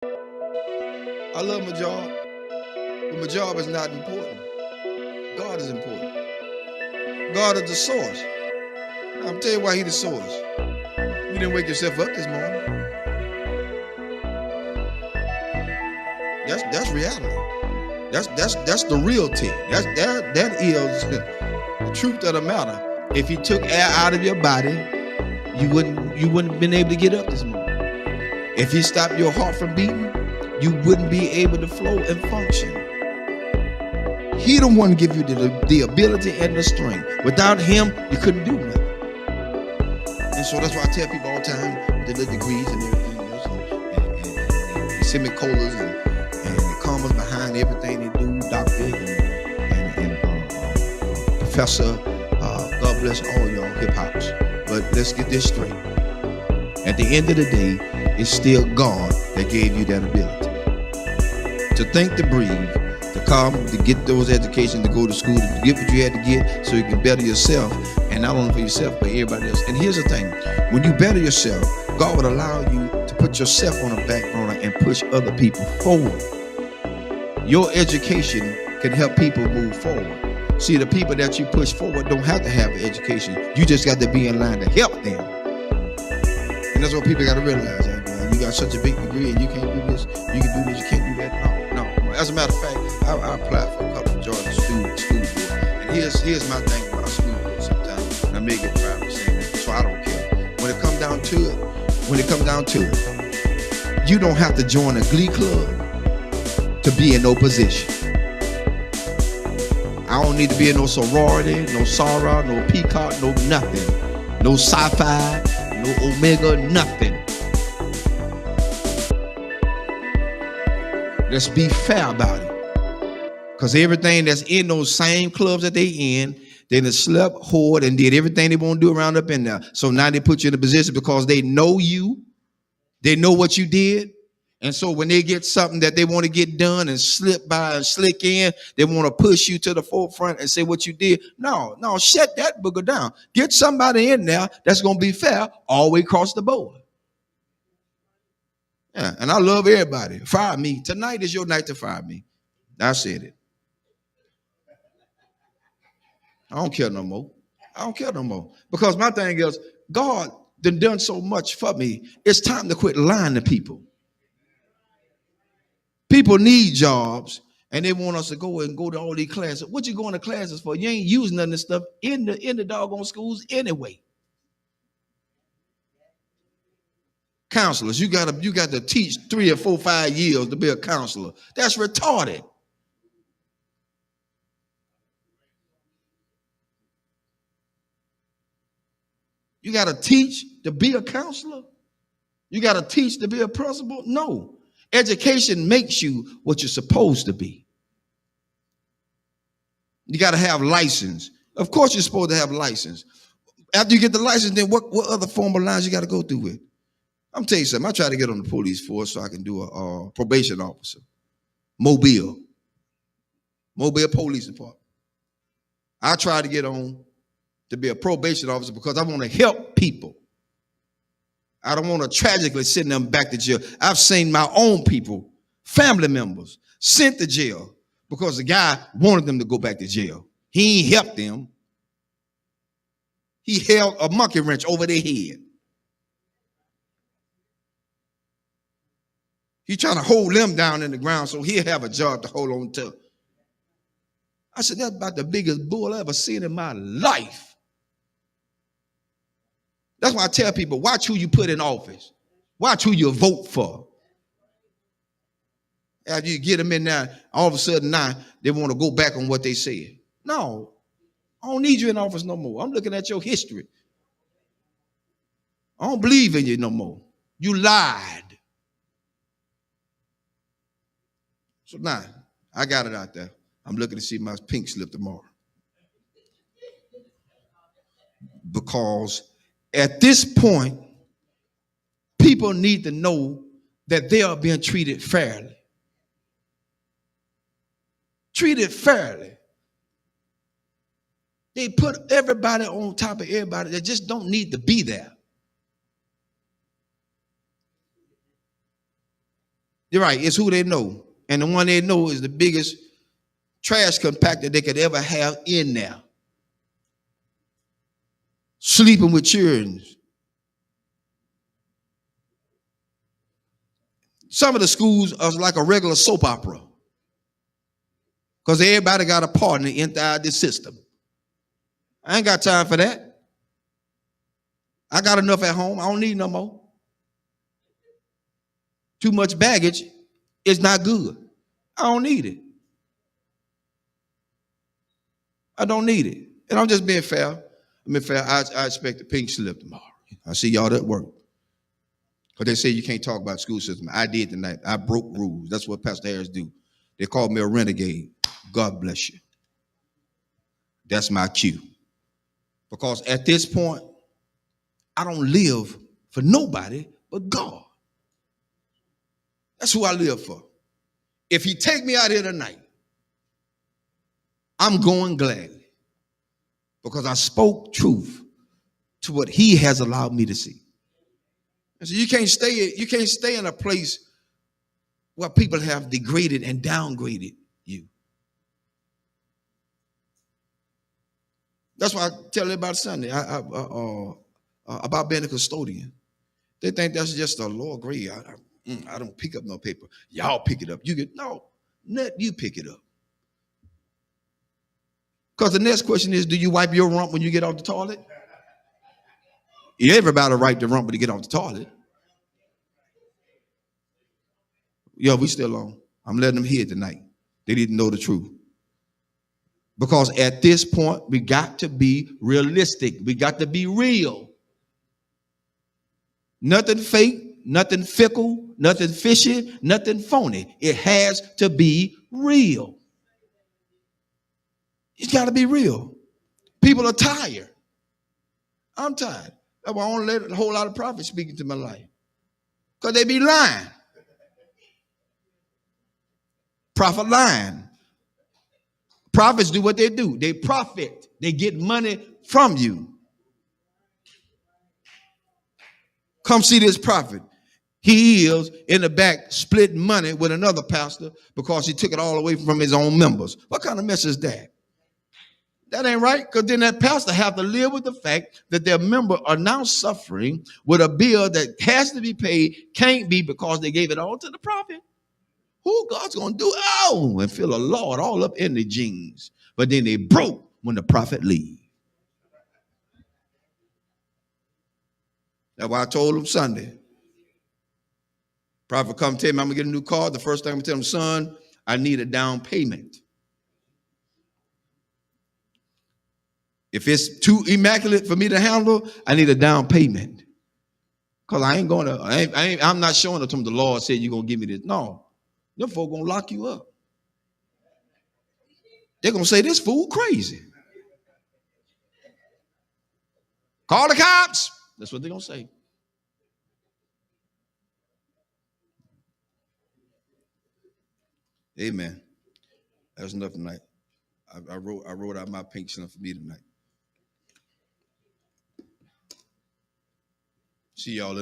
I love my job, but my job is not important. God is important. God is the source. Now, I'm tell you why He the source. You didn't wake yourself up this morning. That's reality. That's the reality. That is the truth of the matter. If He took air out of your body, you wouldn't have been able to get up this morning. If He stopped your heart from beating, you wouldn't be able to flow and function. He the one give you the ability and the strength. Without Him, you couldn't do nothing. And so that's why I tell people all the time, with the degrees and everything else, and semicolons and the commas behind everything they do, doctor and professor, God bless all y'all hip hops. But let's get this straight. At the end of the day, it's still God that gave you that ability. To think, to breathe, to come, to get those educations, to go to school, to get what you had to get so you can better yourself, and not only for yourself, but everybody else. And here's the thing, when you better yourself, God would allow you to put yourself on the back burner and push other people forward. Your education can help people move forward. See, the people that you push forward don't have to have an education. You just got to be in line to help them. And that's what people got to realize. You got such a big degree and you can't do this, you can do this, you can't do that. No. As a matter of fact, I applied for a couple of Georgia school board. And here's my thing about school board sometimes. And I may get private saying that, so I don't care. When it comes down to it, you don't have to join a glee club to be in no position. I don't need to be in no sorority, no Sarah, no Peacock, no nothing. No sci-fi, no Omega, nothing. Let's be fair about it. Because everything that's in those same clubs that they in, they done slept, whored, and did everything they want to do around up in there. So now they put you in a position because they know you. They know what you did. And so when they get something that they want to get done and slip by and slick in, they want to push you to the forefront and say what you did. No, shut that booger down. Get somebody in there that's going to be fair all the way across the board. Yeah, and I love everybody. Fire me. Tonight is your night to fire me. I said it. I don't care no more. Because my thing is, God done so much for me. It's time to quit lying to people. People need jobs, and they want us to go to all these classes. What you going to classes for? You ain't using none of this stuff in the doggone schools anyway. Counselors, you got to teach 3 or 4, 5 years to be a counselor. That's retarded. You got to teach to be a counselor? You got to teach to be a principal? No. Education makes you what you're supposed to be. You got to have license. Of course you're supposed to have license. After you get the license, then what other formal lines you got to go through with? I'm telling you something. I try to get on the police force so I can do a probation officer. Mobile Police Department. I try to get on to be a probation officer because I want to help people. I don't want to tragically send them back to jail. I've seen my own people, family members, sent to jail because the guy wanted them to go back to jail. He ain't helped them. He held a monkey wrench over their head. He's trying to hold them down in the ground so he'll have a job to hold on to. I said, that's about the biggest bull I ever seen in my life. That's why I tell people, watch who you put in office. Watch who you vote for. After you get them in there, all of a sudden now they want to go back on what they said. No, I don't need you in office no more. I'm looking at your history. I don't believe in you no more. You lied. So now, I got it out there. I'm looking to see my pink slip tomorrow. Because at this point, people need to know that they are being treated fairly. Treated fairly. They put everybody on top of everybody that just don't need to be there. You're right. It's who they know. And the one they know is the biggest trash compactor they could ever have in there. Sleeping with children. Some of the schools are like a regular soap opera because everybody got a partner inside the system. I ain't got time for that. I got enough at home. I don't need no more. Too much baggage is not good. I don't need it. I don't need it. And I'm just being fair. I mean, fair. I expect a pink slip tomorrow. I see y'all at work. Because they say you can't talk about school system. I did tonight. I broke rules. That's what Pastor Harris do. They called me a renegade. God bless you. That's my cue. Because at this point, I don't live for nobody but God. That's who I live for. If he take me out here tonight, I'm going gladly. Because I spoke truth to what he has allowed me to see. And so you can't stay in a place where people have degraded and downgraded you. That's why I tell everybody Sunday about being a custodian. They think that's just a lower grade. I don't pick up no paper. Y'all pick it up. Let you pick it up. Because the next question is, do you wipe your rump when you get off the toilet? Everybody wipe the rump when you get off the toilet. Yo, we still on. I'm letting them hear tonight. They didn't know the truth. Because at this point, we got to be realistic. We got to be real. Nothing fake, nothing fickle, nothing fishy, nothing phony. It has to be real. It's got to be real. People are tired. I'm tired. That's why I don't let a whole lot of prophets speak into my life. Because they be lying. Prophet lying. Prophets do what they do. They profit. They get money from you. Come see this prophet. He is in the back splitting money with another pastor because he took it all away from his own members. What kind of mess is that? That ain't right, because then that pastor have to live with the fact that their members are now suffering with a bill that has to be paid, can't be because they gave it all to the prophet. Who God's going to do? Oh, and feel a Lord all up in the jeans. But then they broke when the prophet leave. That's why I told him Sunday. Prophet come tell me I'm going to get a new car. The first thing I'm going to tell him, son, I need a down payment. If it's too immaculate for me to handle, I need a down payment. Because I ain't going to, I'm not showing it to him. The Lord said you're going to give me this. No. Them folk going to lock you up. They're going to say, this fool crazy. Call the cops. That's what they're going to say. Amen. That's enough tonight. I wrote out my pink slip for me tonight. See y'all in